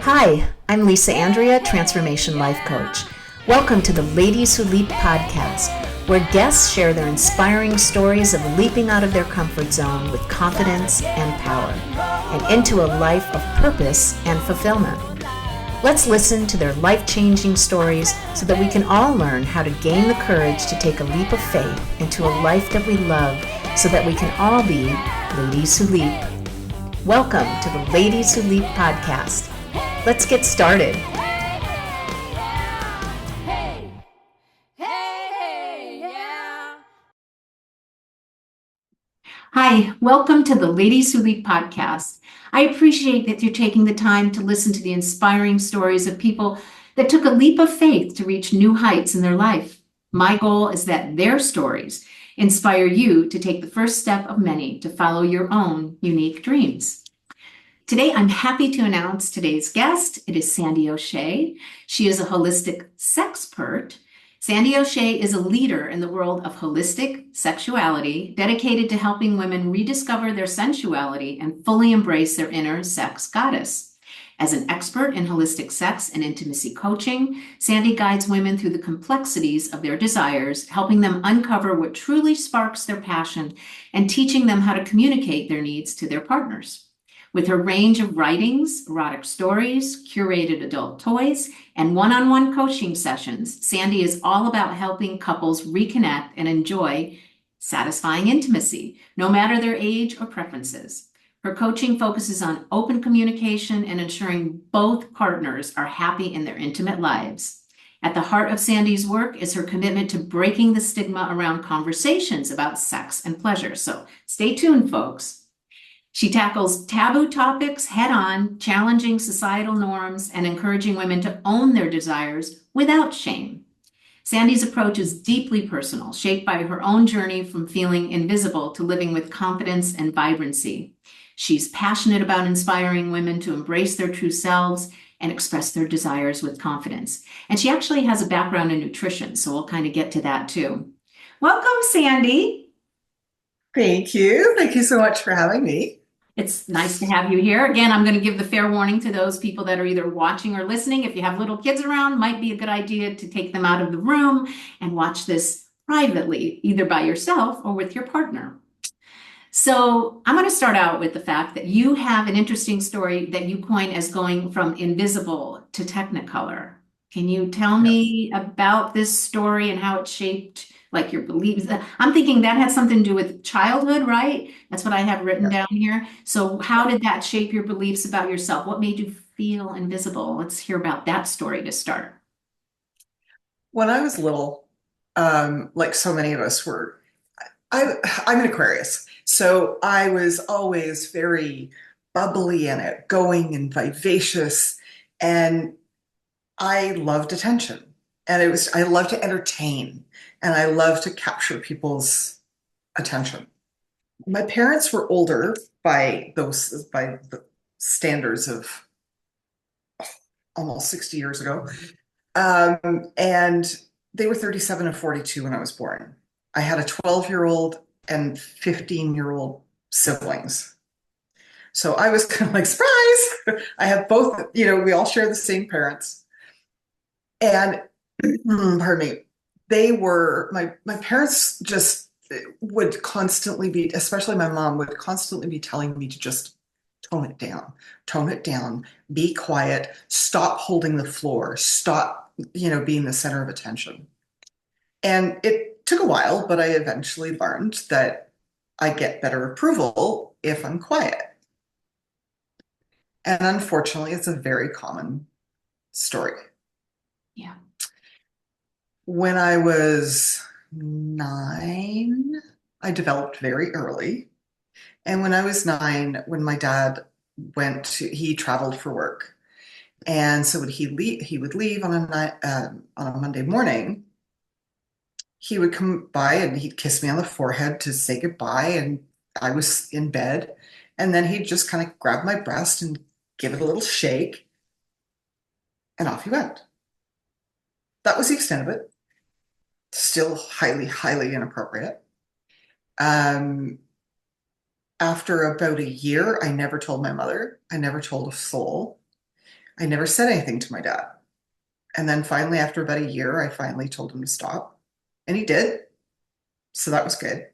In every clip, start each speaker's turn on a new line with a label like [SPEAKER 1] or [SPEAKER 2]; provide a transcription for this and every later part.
[SPEAKER 1] Hi, I'm Lisa Andria, Transformation Life Coach. Welcome to the Ladies Who Leap podcast, where guests share their inspiring stories of leaping out of their comfort zone with confidence and power, and into a life of purpose and fulfillment. Let's listen to their life-changing stories so that we can all learn how to gain the courage to take a leap of faith into a life that we love so that we can all be ladies who leap. Welcome to the Ladies Who Leap podcast. Let's get started. Hi, welcome to the Ladies Who Leap podcast. I appreciate that you're taking the time to listen to the inspiring stories of people that took a leap of faith to reach new heights in their life. My goal is that their stories inspire you to take the first step of many to follow your own unique dreams. Today, I'm happy to announce today's guest. It is Sandy O'Shea. She is a holistic sexpert. Sandy O'Shea is a leader in the world of holistic sexuality, dedicated to helping women rediscover their sensuality and fully embrace their inner sex goddess. As an expert in holistic sex and intimacy coaching, Sandy guides women through the complexities of their desires, helping them uncover what truly sparks their passion and teaching them how to communicate their needs to their partners. With her range of writings, erotic stories, curated adult toys, and one-on-one coaching sessions, Sandy is all about helping couples reconnect and enjoy satisfying intimacy, no matter their age or preferences. Her coaching focuses on open communication and ensuring both partners are happy in their intimate lives. At the heart of Sandy's work is her commitment to breaking the stigma around conversations about sex and pleasure. So stay tuned, folks. She tackles taboo topics head-on, challenging societal norms and encouraging women to own their desires without shame. Sandy's approach is deeply personal, shaped by her own journey from feeling invisible to living with confidence and vibrancy. She's passionate about inspiring women to embrace their true selves and express their desires with confidence. And she actually has a background in nutrition, so we'll kind of get to that too. Welcome, Sandy.
[SPEAKER 2] Thank you. Thank you so much for having me.
[SPEAKER 1] It's nice to have you here. Again, I'm going to give the fair warning to those people that are either watching or listening. If you have little kids around, might be a good idea to take them out of the room and watch this privately, either by yourself or with your partner. So I'm going to start out with the fact that you have an interesting story that you coin as going from invisible to technicolor. Can you tell me about this story and how it shaped like your beliefs? I'm thinking that had something to do with childhood, right? That's what I have written down here. So how did that shape your beliefs about yourself? What made you feel invisible? Let's hear about that story to start.
[SPEAKER 2] When I was little, like so many of us were, I'm an Aquarius. So I was always very bubbly and outgoing and vivacious. And I loved attention. And I loved to entertain. And I loved to capture people's attention. My parents were older by the standards of almost 60 years ago. And they were 37 and 42 when I was born. I had a 12-year-old and 15-year-old siblings. So I was kind of like, surprise! I have both, we all share the same parents. And pardon me, my parents just would constantly be, especially my mom, would constantly be telling me to just tone it down, be quiet, stop holding the floor, stop, being the center of attention. And it took a while, but I eventually learned that I get better approval if I'm quiet. And unfortunately, it's a very common story.
[SPEAKER 1] Yeah.
[SPEAKER 2] When I was 9, I developed very early. And when I was 9, when my dad he traveled for work. And so he would leave on a Monday morning. He would come by and he'd kiss me on the forehead to say goodbye. And I was in bed. And then he'd just kind of grab my breast and give it a little shake. And off he went. That was the extent of it. Still highly, highly inappropriate. After about a year, I never told my mother. I never told a soul. I never said anything to my dad. And then finally, after about a year, I finally told him to stop. And he did. So that was good.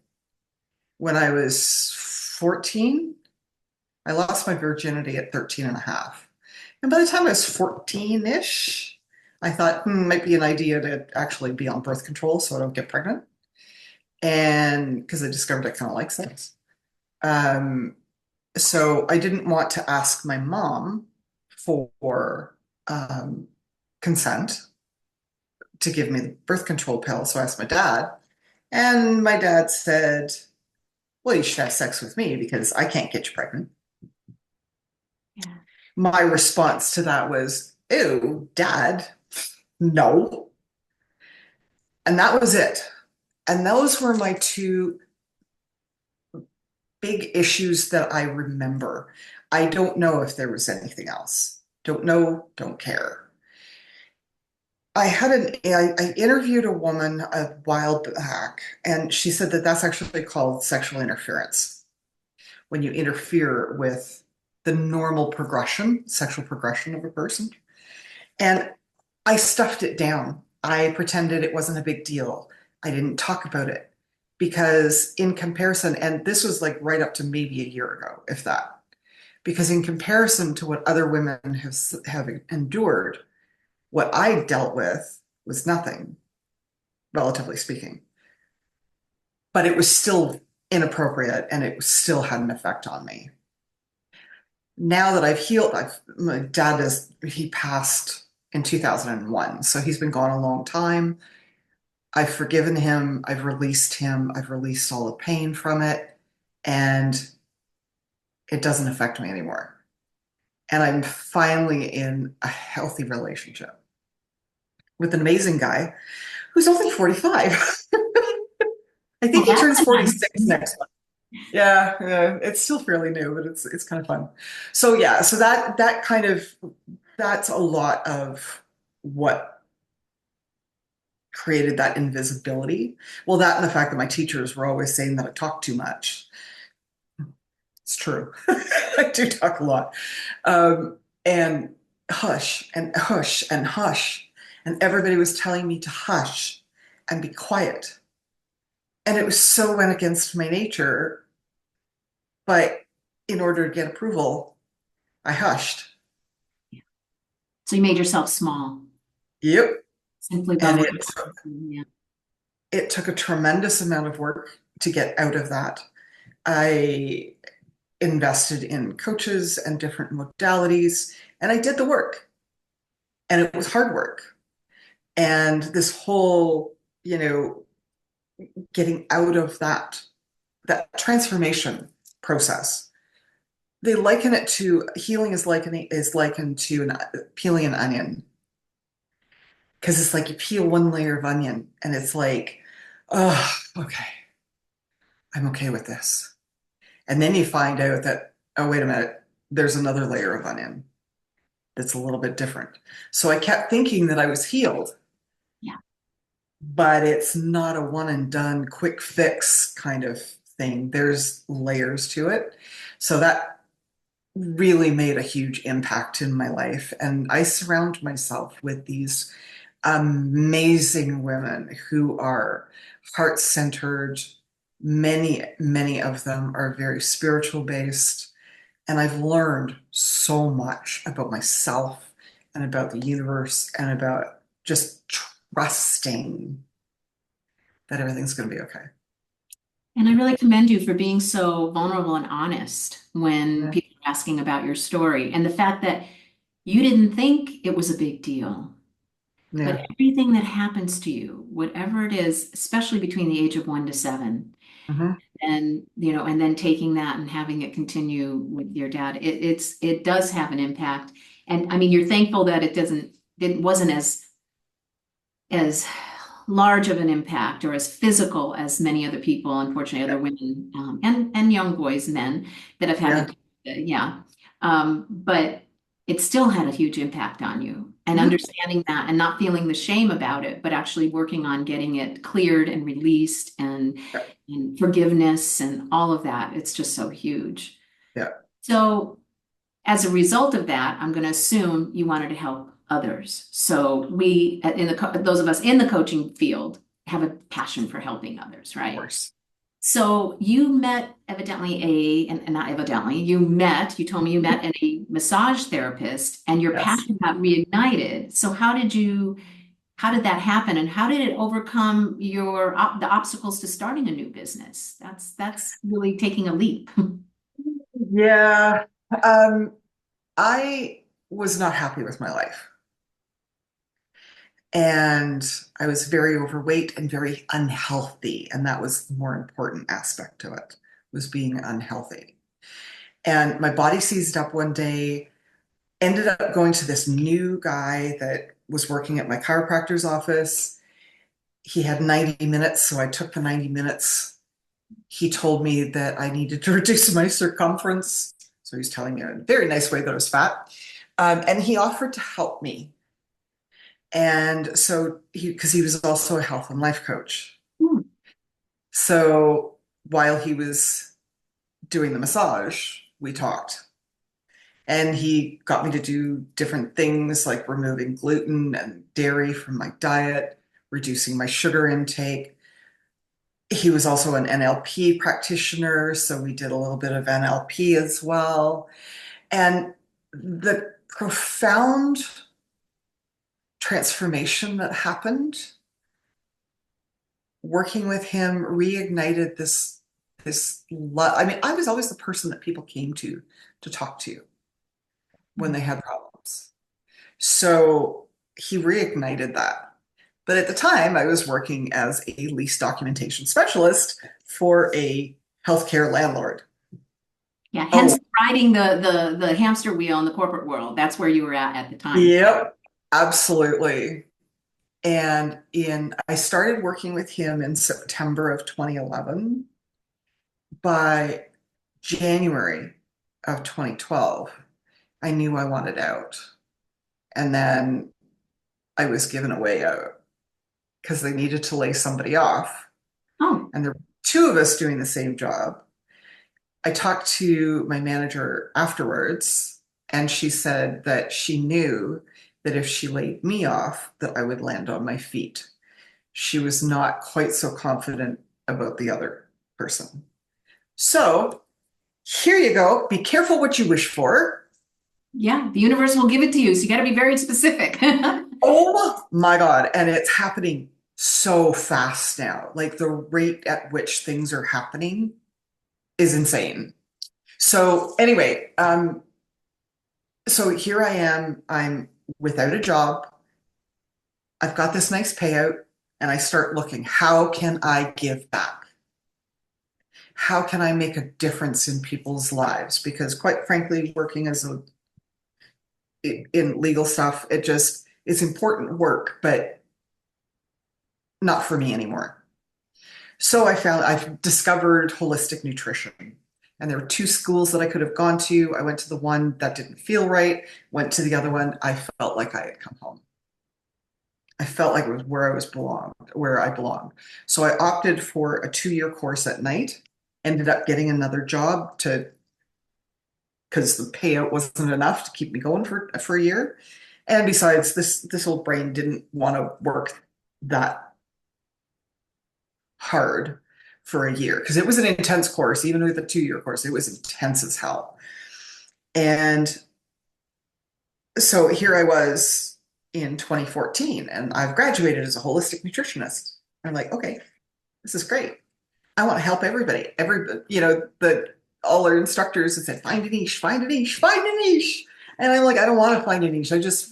[SPEAKER 2] When I was 14, I lost my virginity at 13 and a half. And by the time I was 14-ish, I thought, might be an idea to actually be on birth control so I don't get pregnant. And because I discovered I kind of like sex. Um, so I didn't want to ask my mom for um, consent to give me the birth control pill. So I asked my dad, and my dad said, well, you should have sex with me because I can't get you pregnant.
[SPEAKER 1] Yeah.
[SPEAKER 2] My response to that was, ew, dad, no. And that was it. And those were my two big issues that I remember. I don't know if there was anything else. Don't know, don't care. I interviewed a woman a while back, and she said that that's actually called sexual interference. When you interfere with the normal progression, sexual progression of a person. And I stuffed it down. I pretended it wasn't a big deal. I didn't talk about it because, in comparison, and this was like right up to maybe a year ago, if that, because in comparison to what other women have endured, what I dealt with was nothing, relatively speaking. But it was still inappropriate and it still had an effect on me. Now that I've healed, my dad he passed in 2001, so he's been gone a long time. I've forgiven him, I've released him, I've released all the pain from it, and it doesn't affect me anymore. And I'm finally in a healthy relationship with an amazing guy who's only 45. I
[SPEAKER 1] Well,
[SPEAKER 2] think he
[SPEAKER 1] that's
[SPEAKER 2] turns
[SPEAKER 1] a nice
[SPEAKER 2] 46 next month. Yeah, yeah, it's still fairly new, but it's kind of fun. So yeah, so that kind of that's a lot of what created that invisibility. Well, that and the fact that my teachers were always saying that I talk too much. It's true. I do talk a lot. And hush and hush and hush. And everybody was telling me to hush and be quiet. And it was so went against my nature. But in order to get approval, I hushed.
[SPEAKER 1] So you made yourself small
[SPEAKER 2] Yep.
[SPEAKER 1] simply by
[SPEAKER 2] And
[SPEAKER 1] what you're saying. Yeah.
[SPEAKER 2] it took a tremendous amount of work to get out of that. I invested in coaches and different modalities, and I did the work. And it was hard work. And this whole, getting out of that transformation process. They liken it to healing is likened to peeling an onion. Because it's like you peel one layer of onion and it's like, oh, okay, I'm okay with this. And then you find out that, oh, wait a minute, there's another layer of onion that's a little bit different. So I kept thinking that I was healed,
[SPEAKER 1] Yeah.
[SPEAKER 2] but it's not a one and done quick fix kind of thing. There's layers to it. So that really made a huge impact in my life. And I surround myself with these amazing women who are heart centered. Many of them are very spiritual based. And I've learned so much about myself and about the universe and about just trusting that everything's going to be okay.
[SPEAKER 1] And I really commend you for being so vulnerable and honest when
[SPEAKER 2] Yeah.
[SPEAKER 1] people are asking about your story and the fact that you didn't think it was a big deal. But
[SPEAKER 2] Yeah.
[SPEAKER 1] everything that happens to you, whatever it is, especially between the age of 1 to 7,
[SPEAKER 2] Hmm.
[SPEAKER 1] and and then taking that and having it continue with your dad, it does have an impact. And I mean, you're thankful that it wasn't as large of an impact or as physical as many other people, unfortunately, other women and young boys, men that have
[SPEAKER 2] Yeah.
[SPEAKER 1] had it. Yeah. But it still had a huge impact on you. And
[SPEAKER 2] Hmm.
[SPEAKER 1] understanding that and not feeling the shame about it, but actually working on getting it cleared and released and forgiveness and all of that. It's just so huge.
[SPEAKER 2] Yeah.
[SPEAKER 1] So as a result of that, I'm going to assume you wanted to help others. So we, those of us in the coaching field, have a passion for helping others,
[SPEAKER 2] Of
[SPEAKER 1] right?
[SPEAKER 2] course.
[SPEAKER 1] So you met evidently and not evidently, you told me you met a massage therapist and your
[SPEAKER 2] Yes.
[SPEAKER 1] passion got reignited. So how did that happen and how did it overcome the obstacles to starting a new business? That's really taking a leap.
[SPEAKER 2] Yeah. Um, I was not happy with my life. And I was very overweight and very unhealthy. And that was the more important aspect to it, was being unhealthy. And my body seized up one day, ended up going to this new guy that was working at my chiropractor's office. He had 90 minutes, so I took the 90 minutes. He told me that I needed to reduce my circumference. So he was telling me in a very nice way that I was fat. And he offered to help me. And so because he was also a health and life coach.
[SPEAKER 1] Hmm.
[SPEAKER 2] So while he was doing the massage, we talked. And he got me to do different things like removing gluten and dairy from my diet, reducing my sugar intake. He was also an NLP practitioner, so we did a little bit of NLP as well. And the profound transformation that happened working with him reignited this love. I mean, I was always the person that people came to talk to when they had problems. So he reignited that. But at the time, I was working as a lease documentation specialist for a healthcare landlord.
[SPEAKER 1] Yeah, hence
[SPEAKER 2] Oh,
[SPEAKER 1] riding the hamster wheel in the corporate world. That's where you were at the time.
[SPEAKER 2] yep, absolutely. And I started working with him in September of 2011. By January of 2012, I knew I wanted out. And then I was given a way out because they needed to lay somebody off.
[SPEAKER 1] Oh,
[SPEAKER 2] And there were two of us doing the same job. I talked to my manager afterwards, and she said that she knew that if she laid me off, that I would land on my feet. She was not quite so confident about the other person. So here you go. Be careful what you wish for.
[SPEAKER 1] yeah, the universe will give it to you. So you got to be very specific.
[SPEAKER 2] Oh my God. And it's happening so fast now. Like the rate at which things are happening is insane. So anyway, so here I am. I'm without a job. I've got this nice payout, and I start looking, how can I give back? How can I make a difference in people's lives? Because quite frankly, working as a in legal stuff, it just it's important work, but not for me anymore. So I've discovered holistic nutrition. And there were two schools that I could have gone to. I went to the one that didn't feel right, went to the other one. I felt like I had come home. I felt like it was where I belonged. So I opted for a 2-year course at night, ended up getting another job to because the payout wasn't enough to keep me going for a year. And besides, this old brain didn't want to work that hard for a year because it was an intense course. Even with a 2-year course, it was intense as hell. And so here I was in 2014, and I've graduated as a holistic nutritionist. I'm like, okay, this is great. I want to help everybody. The all our instructors had said, find a niche, find a niche, find a niche. And I'm like, I don't want to find a niche. I just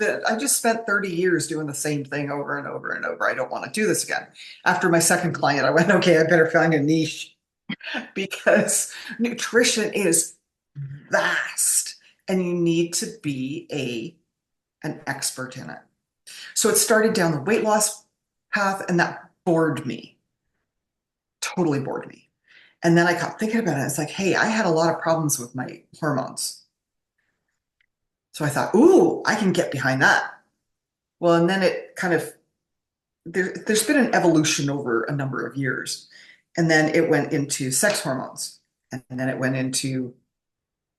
[SPEAKER 2] spent 30 years doing the same thing over and over and over. I don't want to do this again. After my second client, I went, okay, I better find a niche because nutrition is vast and you need to be an expert in it. So it started down the weight loss path, and that bored me, totally bored me. And then I got thinking about it. It's like, hey, I had a lot of problems with my hormones. So I thought, ooh, I can get behind that. Well, and then it kind of, there's been an evolution over a number of years. And then it went into sex hormones. And then it went into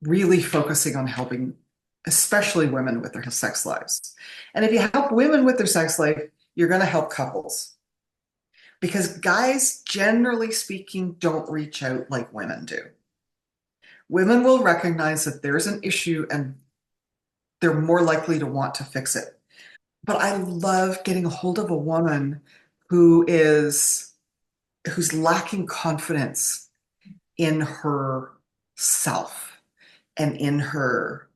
[SPEAKER 2] really focusing on helping especially women with their sex lives. And if you help women with their sex life, you're going to help couples. Because guys, generally speaking, don't reach out like women do. Women will recognize that there's an issue and they're more likely to want to fix it. But I love getting a hold of a woman who is who's lacking confidence in her self and in her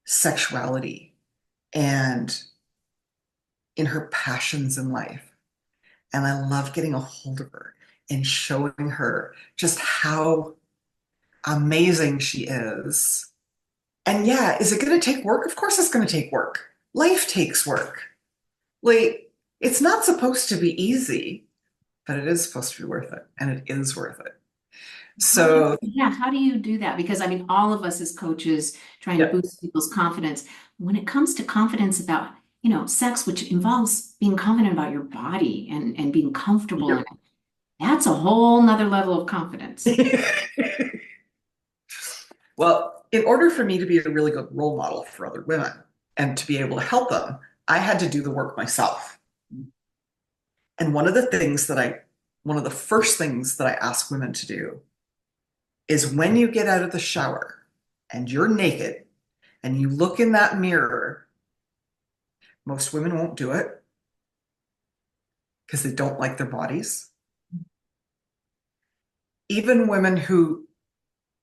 [SPEAKER 2] sexuality and in her passions in life. And I love getting a hold of her and showing her just how amazing she is. And yeah, is it going to take work? Of course it's going to take work. Life takes work. Like, it's not supposed to be easy, but it is supposed to be worth it. And it is worth it. So,
[SPEAKER 1] How do you do that? Because I mean, all of us as coaches trying to
[SPEAKER 2] yeah,
[SPEAKER 1] boost people's confidence. When it comes to confidence about, sex, which involves being confident about your body and being comfortable in
[SPEAKER 2] yeah.
[SPEAKER 1] it, that's a whole nother level of confidence.
[SPEAKER 2] Well, in order for me to be a really good role model for other women and to be able to help them, I had to do the work myself. And one of the first things that I ask women to do is when you get out of the shower and you're naked and you look in that mirror, most women won't do it because they don't like their bodies. Even women who,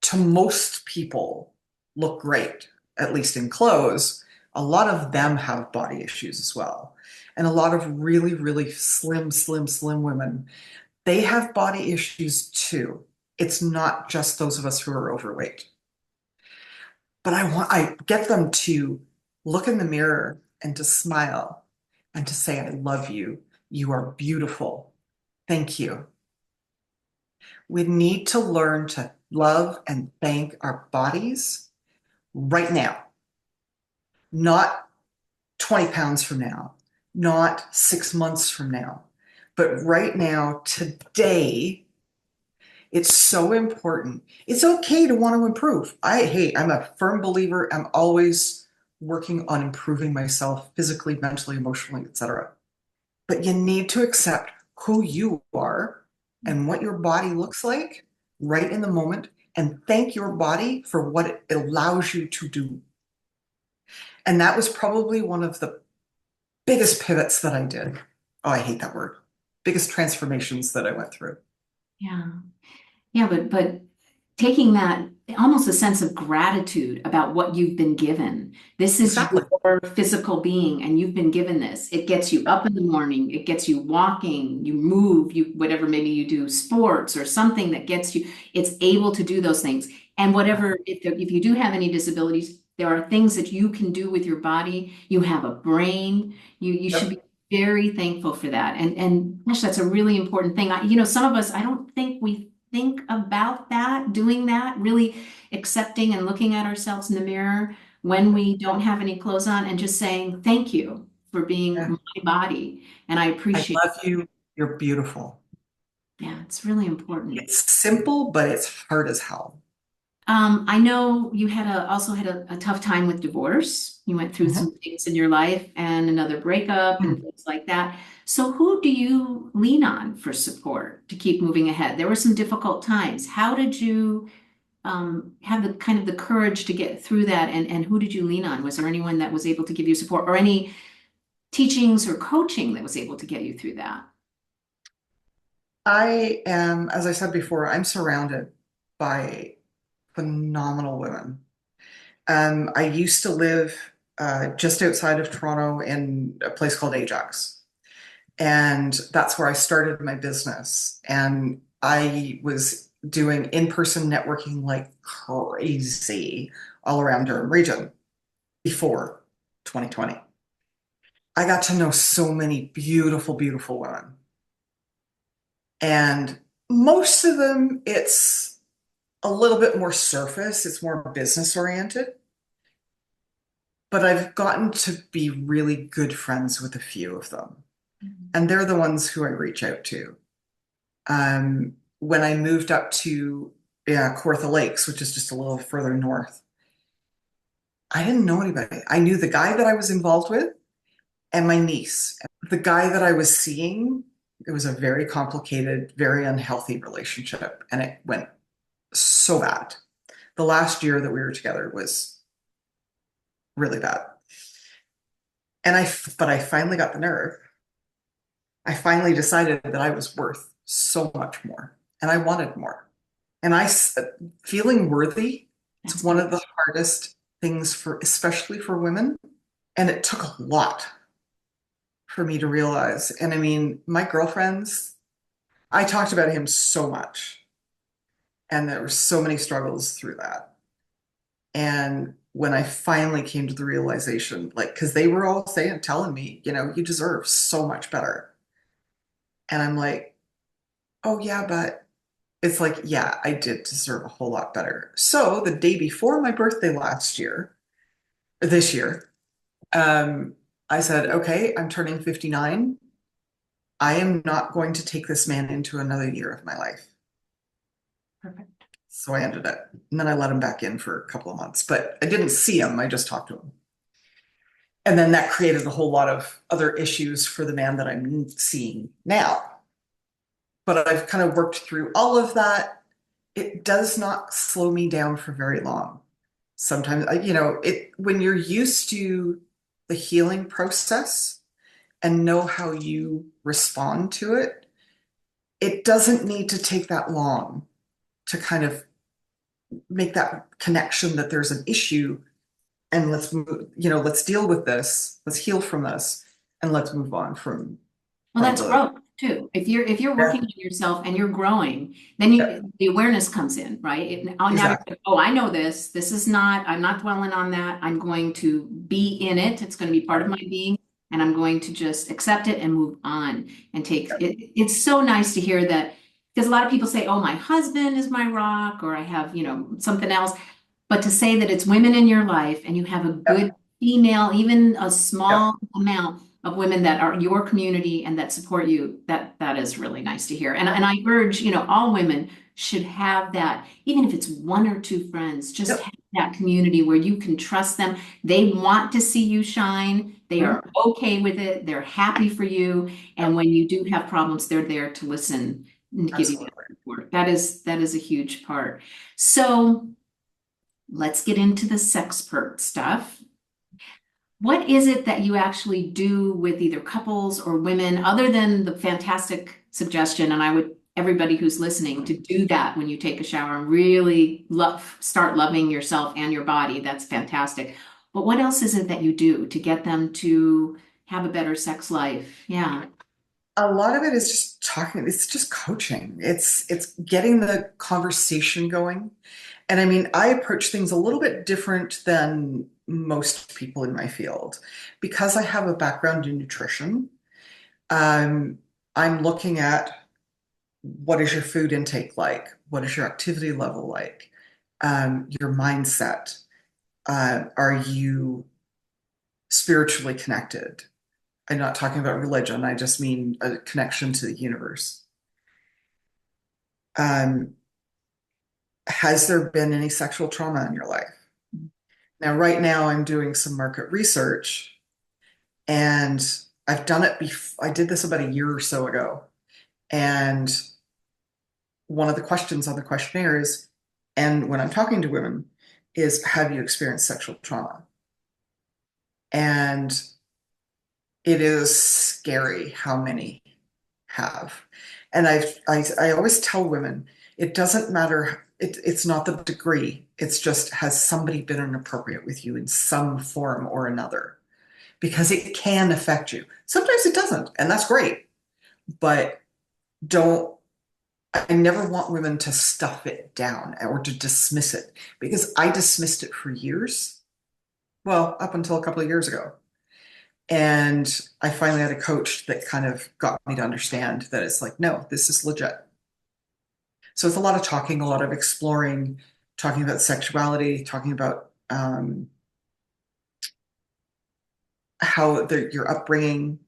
[SPEAKER 2] to most people, look great, at least in clothes, a lot of them have body issues as well. And a lot of really, really slim, slim, slim women, they have body issues too. It's not just those of us who are overweight. But I get them to look in the mirror and to smile and to say, I love you. You are beautiful. Thank you. We need to learn to love and thank our bodies right now, not 20 pounds from now, not 6 months from now, but right now, today. It's so important. It's okay to want to improve. I'm a firm believer. I'm always working on improving myself physically, mentally, emotionally, etc. But you need to accept who you are and what your body looks like right in the moment and thank your body for what it allows you to do. And that was probably one of the biggest pivots that I did. Oh, I hate that word. Biggest transformations that I went through.
[SPEAKER 1] Yeah. Yeah, but taking that almost a sense of gratitude about what you've been given. This is
[SPEAKER 2] Exactly.
[SPEAKER 1] your physical being, and you've been given this. It gets you up in the morning, it gets you walking, you move, you whatever, maybe you do sports or something that gets you, it's able to do those things. And whatever, if you do have any disabilities, there are things that you can do with your body. You have a brain. You should be
[SPEAKER 2] Yep.
[SPEAKER 1] very thankful for that. And gosh, that's a really important thing. Some of us, I don't think we think about that, doing that, really accepting and looking at ourselves in the mirror when we don't have any clothes on and just saying, thank you for being
[SPEAKER 2] Yeah.
[SPEAKER 1] my body. And I
[SPEAKER 2] I
[SPEAKER 1] appreciate
[SPEAKER 2] love you. You're beautiful.
[SPEAKER 1] it. Yeah, it's really important.
[SPEAKER 2] It's simple, but it's hard as hell.
[SPEAKER 1] I know you also had a tough time with divorce. You went through
[SPEAKER 2] Mhm.
[SPEAKER 1] some things in your life and another breakup and
[SPEAKER 2] Mm.
[SPEAKER 1] things like that. So who do you lean on for support to keep moving ahead? There were some difficult times. How did you have the kind of the courage to get through that? And who did you lean on? Was there anyone that was able to give you support or any teachings or coaching that was able to get you through that?
[SPEAKER 2] I am, as I said before, I'm surrounded by phenomenal women. I used to live just outside of Toronto in a place called Ajax. And that's where I started my business. And I was doing in-person networking like crazy all around Durham region before 2020. I got to know so many beautiful, beautiful women. And most of them, it's a little bit more surface, it's more business oriented. But I've gotten to be really good friends with a few of them. And they're the ones who I reach out to. When I moved up to Kawartha Lakes, which is just a little further north, I didn't know anybody. I knew the guy that I was involved with and my niece. The guy that I was seeing, it was a very complicated, very unhealthy relationship, and it went so bad. The last year that we were together was really bad. But I finally got the nerve. I finally decided that I was worth so much more and I wanted more. And feeling worthy is
[SPEAKER 1] That's
[SPEAKER 2] one of
[SPEAKER 1] beautiful.
[SPEAKER 2] the hardest things especially for women. And it took a lot for me to realize. And I mean, my girlfriends, I talked about him so much, and there were so many struggles through that. And when I finally came to the realization, like, because they were all telling me, you deserve so much better. And I'm like, oh, yeah, but it's like, yeah, I did deserve a whole lot better. So the day before my birthday this year, um, I said, okay, I'm turning 59. I am not going to take this man into another year of my life.
[SPEAKER 1] Perfect.
[SPEAKER 2] So I ended it. And then I let him back in for a couple of months, but I didn't see him. I just talked to him. And then that created a whole lot of other issues for the man that I'm seeing now. But I've kind of worked through all of that. It does not slow me down for very long. Sometimes, when you're used to the healing process and know how you respond to it, it doesn't need to take that long to kind of make that connection that there's an issue and let's move, let's deal with this, let's heal from this, and let's move on
[SPEAKER 1] Well,
[SPEAKER 2] from
[SPEAKER 1] that's
[SPEAKER 2] the
[SPEAKER 1] growth too. If you're
[SPEAKER 2] yeah,
[SPEAKER 1] working on yourself and you're growing, then
[SPEAKER 2] yeah,
[SPEAKER 1] the awareness comes in, right? Now you're
[SPEAKER 2] exactly.
[SPEAKER 1] like, oh, I know this. This is not, I'm not dwelling on that. I'm going to be in it. It's going to be part of my being, and I'm going to just accept it and move on and take it. It's so nice to hear that because a lot of people say, oh, my husband is my rock, or I have, something else. But to say that it's women in your life and you have a
[SPEAKER 2] Yeah,
[SPEAKER 1] good female, even a
[SPEAKER 2] yeah,
[SPEAKER 1] small amount of women that are your community and that support you, that is really nice to hear. And I urge, all women should have that, even if it's one or two friends, just
[SPEAKER 2] yep,
[SPEAKER 1] have that community where you can trust them. They want to see you shine. They
[SPEAKER 2] mhm,
[SPEAKER 1] are okay with it. They're happy for you. And
[SPEAKER 2] yep,
[SPEAKER 1] when you do have problems, they're there to listen and give you that
[SPEAKER 2] absolutely.
[SPEAKER 1] support. That is a huge part. So let's get into the sexpert stuff. What is it that you actually do with either couples or women, other than the fantastic suggestion? And I would everybody who's listening to do that when you take a shower and really start loving yourself and your body. That's fantastic. But what else is it that you do to get them to have a better sex life? Yeah.
[SPEAKER 2] A lot of it is just talking, it's just coaching. It's getting the conversation going. And I mean, I approach things a little bit different than most people in my field because I have a background in nutrition. Um, I'm looking at what is your food intake like? What is your activity level like? Your mindset. Are you spiritually connected? I'm not talking about religion. I just mean a connection to the universe. Um, has there been any sexual trauma in your life? Now, right now, I'm doing some market research, and I've done it before. I did this about a year or so ago. And one of the questions on the questionnaire is, and when I'm talking to women, is have you experienced sexual trauma? And it is scary how many have. And I always tell women, it doesn't matter. It's not the degree. It's just, has somebody been inappropriate with you in some form or another? Because it can affect you. Sometimes it doesn't, and that's great. But don't, I never want women to stuff it down or to dismiss it because I dismissed it for years. Well, up until a couple of years ago. And I finally had a coach that kind of got me to understand that it's like, no, this is legit. So it's a lot of talking, a lot of exploring, talking about sexuality, talking about how your upbringing,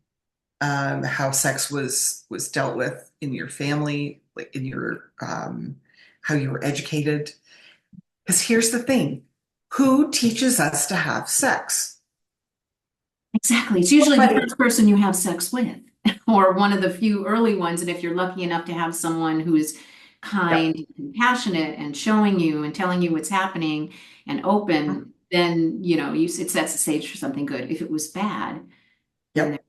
[SPEAKER 2] how sex was dealt with in your family, like in your how you were educated. Because here's the thing. Who teaches us to have sex?
[SPEAKER 1] Exactly. It's usually the
[SPEAKER 2] Nobody.
[SPEAKER 1] first person you have sex with, or one of the few early ones. And if you're lucky enough to have someone who is
[SPEAKER 2] Yep.
[SPEAKER 1] kind and compassionate and showing you and telling you what's happening and open, then it sets the stage for something good. If it was bad, then
[SPEAKER 2] Yep.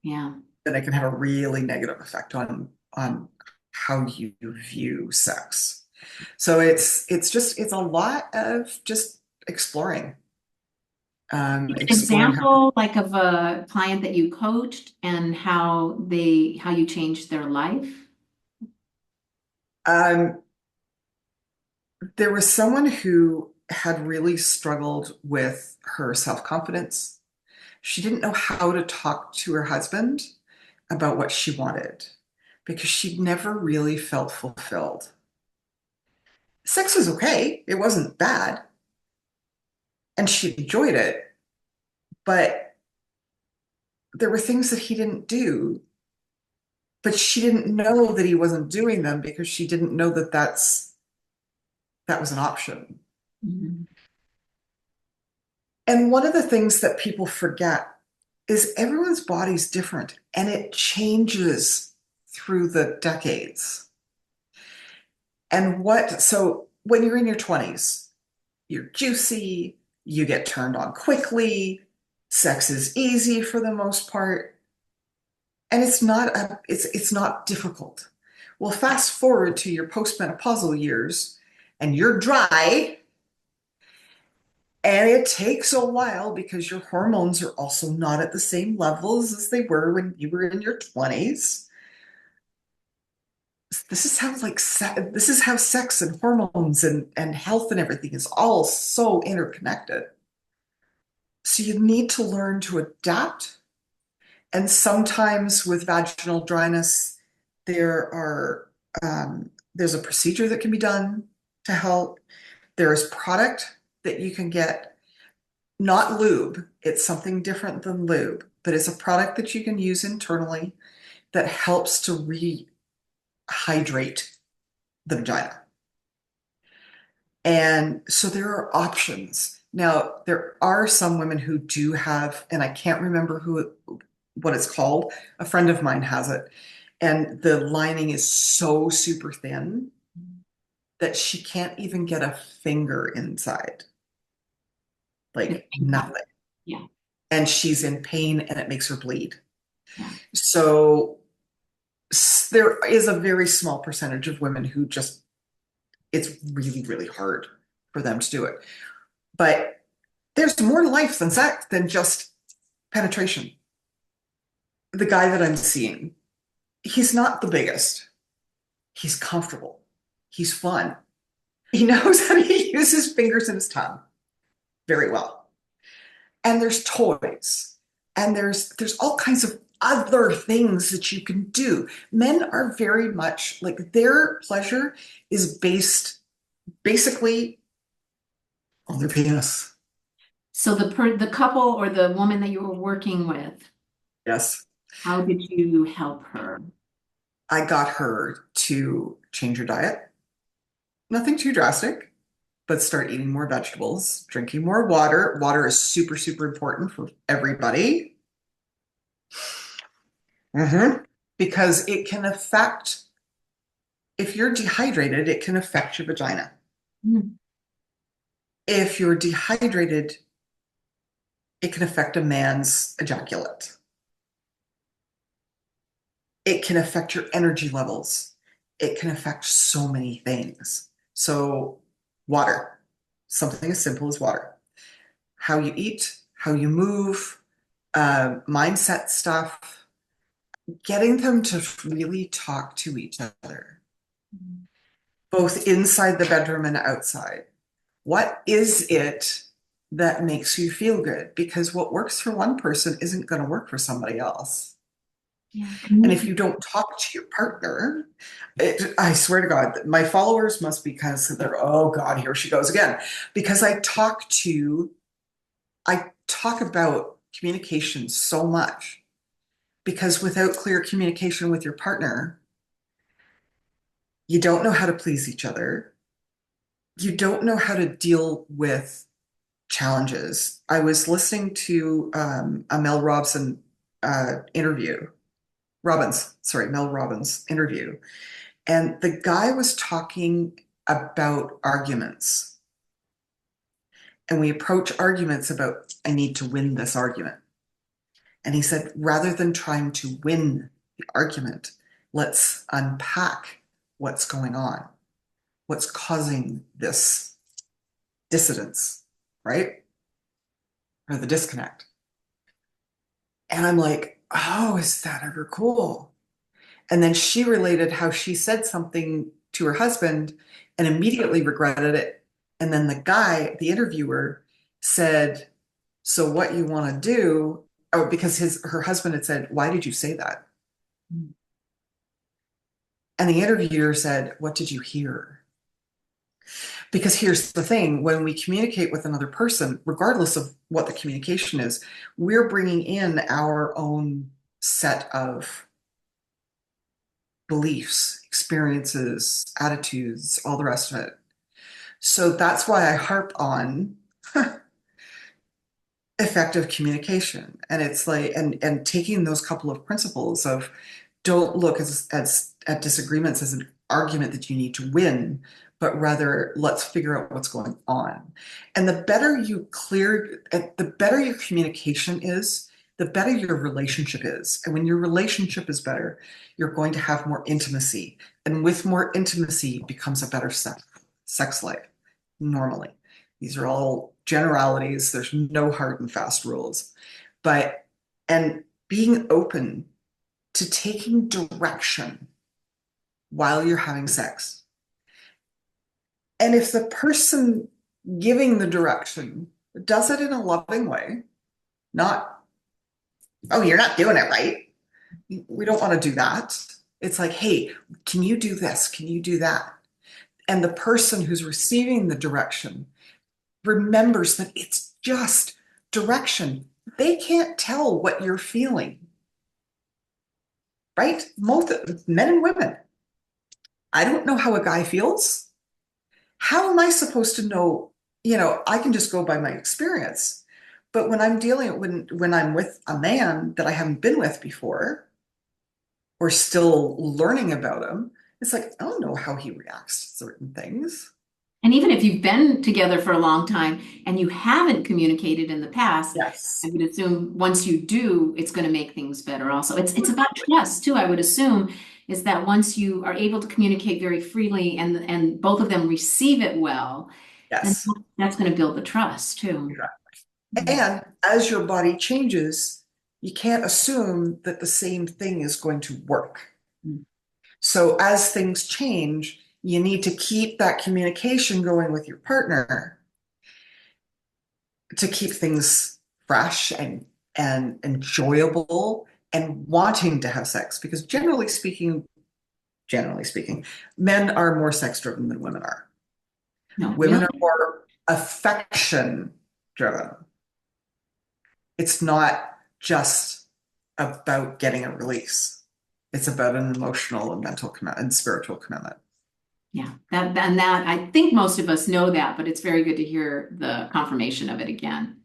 [SPEAKER 1] yeah.
[SPEAKER 2] Then it can have a really negative effect on how you view sex. So it's a lot of just exploring,
[SPEAKER 1] An
[SPEAKER 2] exploring how.
[SPEAKER 1] example like of a client that you coached and how you changed their life.
[SPEAKER 2] Um, there was someone who had really struggled with her self-confidence. She didn't know how to talk to her husband about what she wanted because she'd never really felt fulfilled. Sex was okay, it wasn't bad, and she enjoyed it, but there were things that he didn't do, but she didn't know that he wasn't doing them because she didn't know that that was an option.
[SPEAKER 1] Mhm.
[SPEAKER 2] And one of the things that people forget is everyone's body's different and it changes through the decades. So when you're in your 20s, you're juicy, you get turned on quickly, sex is easy for the most part, and it's not difficult. Well, fast forward to your postmenopausal years and you're dry. And it takes a while because your hormones are also not at the same levels as they were when you were in your 20s. This is how sex and hormones and health and everything is all so interconnected. So you need to learn to adapt. And sometimes with vaginal dryness, there are there's a procedure that can be done to help. There is product that you can get, not lube. It's something different than lube, but it's a product that you can use internally that helps to rehydrate the vagina. And so there are options. Now, there are some women who do have, and I can't remember what it's called. A friend of mine has it, and the lining is so super thin that she can't even get a finger inside, like nothing.
[SPEAKER 1] Yeah,
[SPEAKER 2] And she's in pain and it makes her bleed.
[SPEAKER 1] yeah.
[SPEAKER 2] So there is a very small percentage of women who just, it's really, really hard for them to do it. But there's more to life than sex, than just penetration. The guy that I'm seeing, he's not the biggest. He's comfortable. He's fun. He knows how to use his fingers and his tongue very well. And there's toys. And there's all kinds of other things that you can do. Men are very much like their pleasure is based basically on their penis.
[SPEAKER 1] So the couple or the woman that you were working with,
[SPEAKER 2] Yes.
[SPEAKER 1] how did you help her?
[SPEAKER 2] I got her to change her diet. Nothing too drastic, but start eating more vegetables, drinking more water. Water is super, super important for everybody. Because it can affect, if you're dehydrated, it can affect your vagina.
[SPEAKER 1] Mm.
[SPEAKER 2] If you're dehydrated, it can affect a man's ejaculate. It can affect your energy levels. It can affect so many things. So, water, something as simple as water. How you eat, how you move, mindset stuff, getting them to really talk to each other, both inside the bedroom and outside. What is it that makes you feel good? Because what works for one person isn't going to work for somebody else.
[SPEAKER 1] Yeah,
[SPEAKER 2] And if
[SPEAKER 1] commitment.
[SPEAKER 2] you don't talk to your partner, I swear to God, my followers must be kind of sitting there, oh God, here she goes again. Because I talk about communication so much. Because without clear communication with your partner, you don't know how to please each other. You don't know how to deal with challenges. I was listening to a Mel Robson interview, Mel Robbins interview, and the guy was talking about arguments. And we approach arguments about, I need to win this argument. And he said, rather than trying to win the argument, let's unpack what's going on, what's causing this dissidence, right? Or the disconnect. And I'm like, oh, is that ever cool? And then she related how she said something to her husband and immediately regretted it. And then the guy, the interviewer, said, so what you want to do, oh, because her husband had said, why did you say that? And the interviewer said, what did you hear? Because here's the thing, when we communicate with another person, regardless of what the communication is, we're bringing in our own set of beliefs, experiences, attitudes, all the rest of it. So that's why I harp on effective communication. And it's like, and taking those couple of principles of don't look at disagreements as an argument that you need to win, but rather let's figure out what's going on. And the better the better your communication is, the better your relationship is. And when your relationship is better, you're going to have more intimacy. And with more intimacy becomes a better sex life, normally. These are all generalities. There's no hard and fast rules. But, and being open to taking direction while you're having sex. And if the person giving the direction does it in a loving way, not, oh, you're not doing it right. We don't want to do that. It's like, hey, can you do this? Can you do that? And the person who's receiving the direction remembers that it's just direction. They can't tell what you're feeling, right? Most men and women. I don't know how a guy feels. How am I supposed to know? I can just go by my experience. But when when I'm with a man that I haven't been with before, or still learning about him, it's like, I don't know how he reacts to certain things.
[SPEAKER 1] And even if you've been together for a long time and you haven't communicated in the past, I
[SPEAKER 2] Yes.
[SPEAKER 1] would assume once you do, it's going to make things better also. It's about trust too, I would assume, is that once you are able to communicate very freely and both of them receive it well, then
[SPEAKER 2] Yes.
[SPEAKER 1] that's going to build the trust too.
[SPEAKER 2] And as your body changes, you can't assume that the same thing is going to work.
[SPEAKER 1] Mm.
[SPEAKER 2] So as things change, you need to keep that communication going with your partner to keep things fresh and enjoyable and wanting to have sex. Because generally speaking, men are more sex driven than women are.
[SPEAKER 1] No,
[SPEAKER 2] Women are
[SPEAKER 1] really?
[SPEAKER 2] more affection driven. It's not just about getting a release. It's about an emotional and mental commitment and spiritual commitment.
[SPEAKER 1] Yeah, that I think most of us know that, but it's very good to hear the confirmation of it again.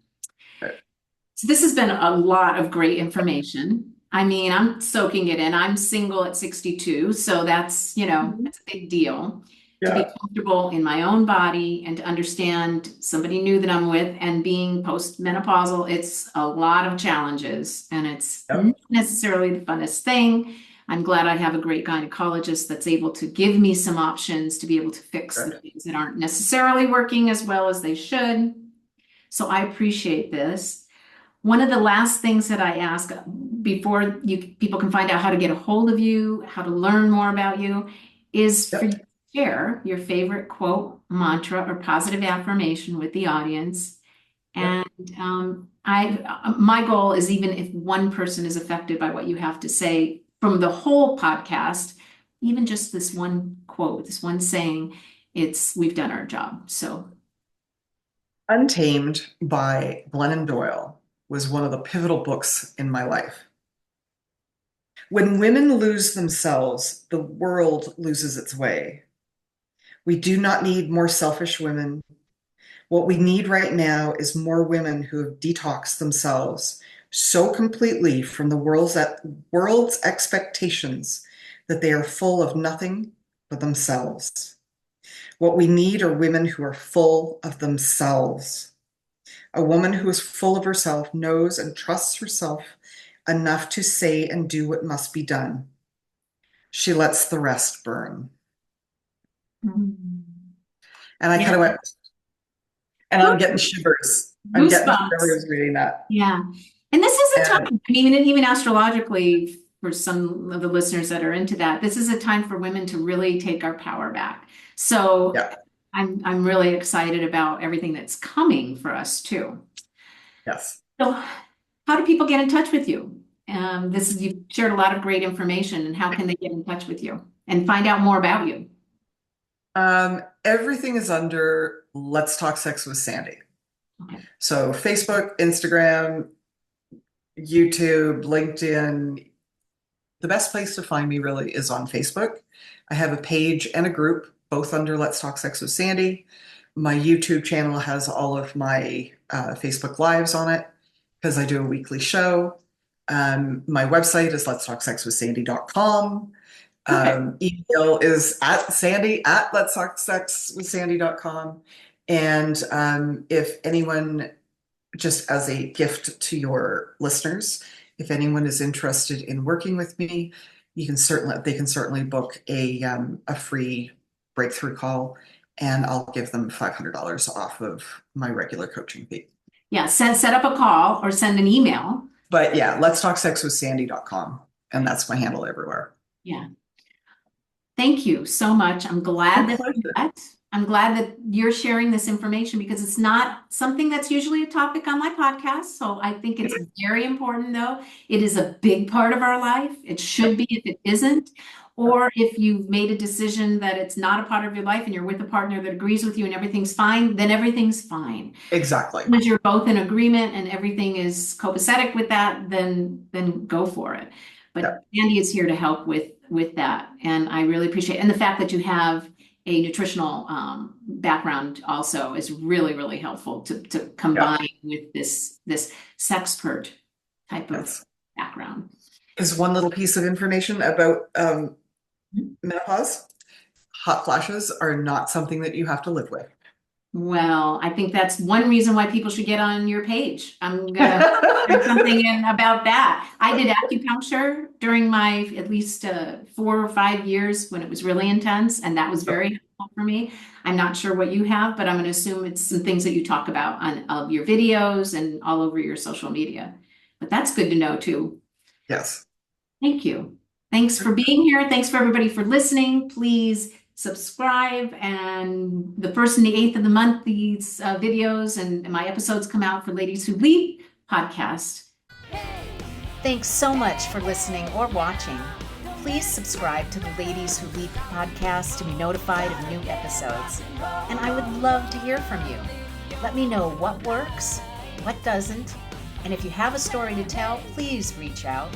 [SPEAKER 1] So this has been a lot of great information. I mean, I'm soaking it in. I'm single at 62, so that's a big deal to be
[SPEAKER 2] Yeah.
[SPEAKER 1] comfortable in my own body and to understand somebody new that I'm with and being postmenopausal. It's a lot of challenges and it's
[SPEAKER 2] Yep.
[SPEAKER 1] not necessarily the funnest thing. I'm glad I have a great gynecologist that's able to give me some options to be able to fix the
[SPEAKER 2] Good.
[SPEAKER 1] things that aren't necessarily working as well as they should. So I appreciate this. One of the last things that I ask before people can find out how to get a hold of you, how to learn more about you, is for you
[SPEAKER 2] Yep.
[SPEAKER 1] to share your favorite quote, mantra, or positive affirmation with the audience.
[SPEAKER 2] Yep.
[SPEAKER 1] And my goal is even if one person is affected by what you have to say from the whole podcast, even just this one quote, this one saying, we've done our job. So
[SPEAKER 2] Untamed by Glennon Doyle was one of the pivotal books in my life. When women lose themselves, the world loses its way. We do not need more selfish women. What we need right now is more women who have detoxed themselves so completely from the world's expectations that they are full of nothing but themselves. What we need are women who are full of themselves. A woman who is full of herself knows and trusts herself enough to say and do what must be done. She lets the rest burn.
[SPEAKER 1] Mm.
[SPEAKER 2] And I
[SPEAKER 1] Yeah.
[SPEAKER 2] kind of went, and I'm getting shivers. I'm getting
[SPEAKER 1] Goosebumps.
[SPEAKER 2] shivers reading that.
[SPEAKER 1] Yeah. And this is a
[SPEAKER 2] And
[SPEAKER 1] time, I mean, even astrologically, for some of the listeners that are into that, this is a time for women to really take our power back. So
[SPEAKER 2] yeah,
[SPEAKER 1] I'm really excited about everything that's coming for us too.
[SPEAKER 2] yes.
[SPEAKER 1] So how do people get in touch with you? You've shared a lot of great information, and how can they get in touch with you and find out more about you?
[SPEAKER 2] Everything is under Let's Talk Sex with Sandy.
[SPEAKER 1] Okay.
[SPEAKER 2] So Facebook, Instagram, YouTube, LinkedIn. The best place to find me really is on Facebook. I have a page and a group, both under Let's Talk Sex with Sandy. My YouTube channel has all of my Facebook Lives on it because I do a weekly show. My website is letstalksexwithsandy.com.
[SPEAKER 1] Okay.
[SPEAKER 2] Email is at Sandy at letstalksexwithsandy.com. And if anyone, just as a gift to your listeners, if anyone is interested in working with me, they can certainly book a free breakthrough call, and I'll give them $500 off of my regular coaching fee.
[SPEAKER 1] Yeah, set up a call or send an email.
[SPEAKER 2] But yeah, letstalksexwithsandy.com, and that's my handle everywhere.
[SPEAKER 1] Yeah. Thank you so much. I'm glad that we met. I'm glad that you're sharing this information because it's not something that's usually a topic on my podcast. So I think it's very important, though. It is a big part of our life. It should be if it isn't. Or if you've made a decision that it's not a part of your life and you're with a partner that agrees with you and everything's fine, then everything's fine.
[SPEAKER 2] Exactly.
[SPEAKER 1] As you're both in agreement and everything is copacetic with that, then go for it. But Andy is here to help with that, and I really appreciate it. And the fact that you have a nutritional background also is really, really helpful to combine with this sexpert type of background.
[SPEAKER 2] Is one little piece of information about menopause. Hot flashes are not something that you have to live with.
[SPEAKER 1] Well, I think that's one reason why people should get on your page. I'm gonna put something in about that. I did acupuncture during my at least 4 or 5 years when it was really intense, and that was very helpful for me. I'm not sure what you have, but I'm going to assume it's some things that you talk about on of your videos and all over your social media. But that's good to know too.
[SPEAKER 2] Yes.
[SPEAKER 1] Thank you. Thanks for being here. Thanks for everybody for listening. Please subscribe, and the 1st and the 8th of the month these videos and my episodes come out for Ladies Who Leap podcast. Thanks so much for listening or watching. Please subscribe to the Ladies Who Leap podcast to be notified of new episodes, and I would love to hear from you. Let me know what works, what doesn't, and if you have a story to tell, please reach out.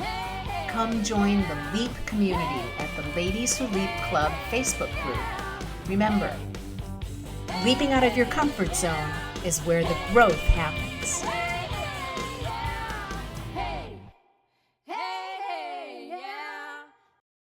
[SPEAKER 1] Come join the Leap community at the Ladies Who Leap Club Facebook group. Remember, leaping out of your comfort zone is where the growth happens.